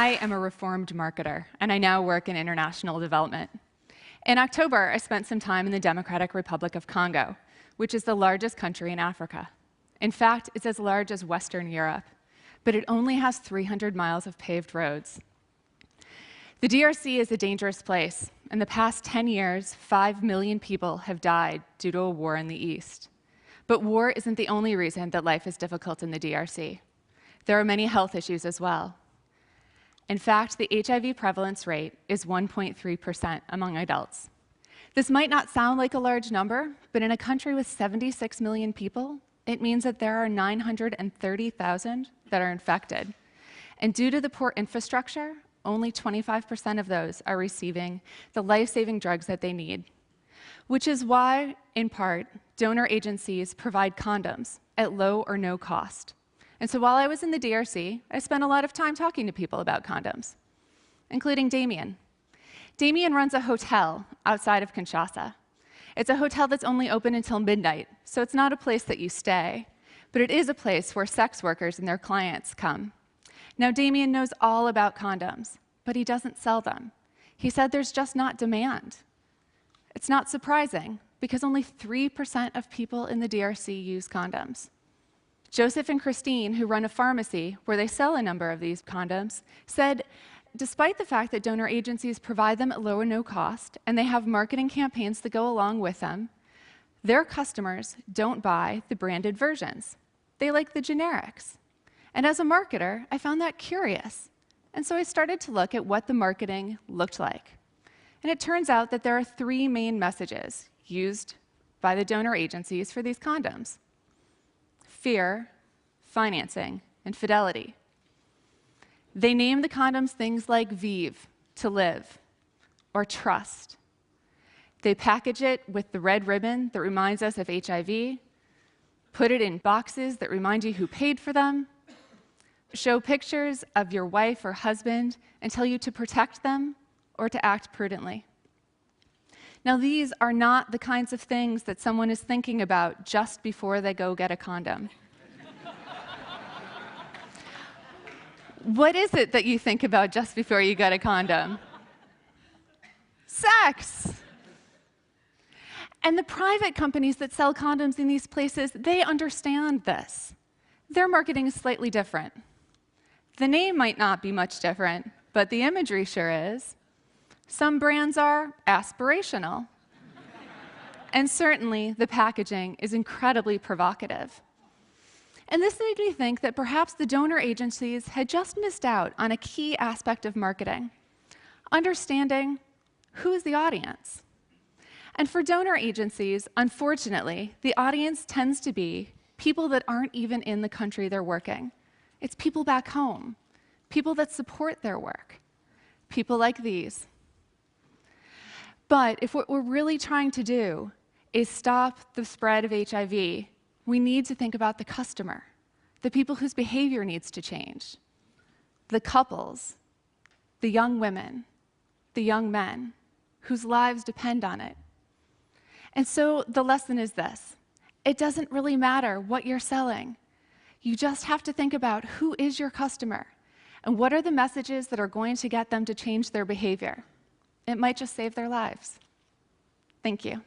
I am a reformed marketer, and I now work in international development. In October, I spent some time in the Democratic Republic of Congo, which is the largest country in Africa. In fact, it's as large as Western Europe, but it only has 300 miles of paved roads. The DRC is a dangerous place. In the past 10 years, 5 million people have died due to a war in the East. But war isn't the only reason that life is difficult in the DRC. There are many health issues as well. In fact, the HIV prevalence rate is 1.3% among adults. This might not sound like a large number, but in a country with 76 million people, it means that there are 930,000 that are infected. And due to the poor infrastructure, only 25% of those are receiving the life-saving drugs that they need, which is why, in part, donor agencies provide condoms at low or no cost. And so while I was in the DRC, I spent a lot of time talking to people about condoms, including Damien. Damien runs a hotel outside of Kinshasa. It's a hotel that's only open until midnight, so it's not a place that you stay, but it is a place where sex workers and their clients come. Now, Damien knows all about condoms, but he doesn't sell them. He said there's just not demand. It's not surprising, because only 3% of people in the DRC use condoms. Joseph and Christine, who run a pharmacy where they sell a number of these condoms, said despite the fact that donor agencies provide them at low or no cost, and they have marketing campaigns that go along with them, their customers don't buy the branded versions. They like the generics. And as a marketer, I found that curious. And so I started to look at what the marketing looked like. And it turns out that there are 3 main messages used by the donor agencies for these condoms: fear, financing, and fidelity. They name the condoms things like Vive, to live, or trust. They package it with the red ribbon that reminds us of HIV, put it in boxes that remind you who paid for them, show pictures of your wife or husband and tell you to protect them or to act prudently. Now, these are not the kinds of things that someone is thinking about just before they go get a condom. What is it that you think about just before you get a condom? Sex. And the private companies that sell condoms in these places, they understand this. Their marketing is slightly different. The name might not be much different, but the imagery sure is. Some brands are aspirational. And certainly, the packaging is incredibly provocative. And this made me think that perhaps the donor agencies had just missed out on a key aspect of marketing: understanding who is the audience. And for donor agencies, unfortunately, the audience tends to be people that aren't even in the country they're working. It's people back home, people that support their work, people like these. But if what we're really trying to do is stop the spread of HIV, we need to think about the customer, the people whose behavior needs to change, the couples, the young women, the young men, whose lives depend on it. And so the lesson is this: it doesn't really matter what you're selling. You just have to think about who is your customer and what are the messages that are going to get them to change their behavior. It might just save their lives. Thank you.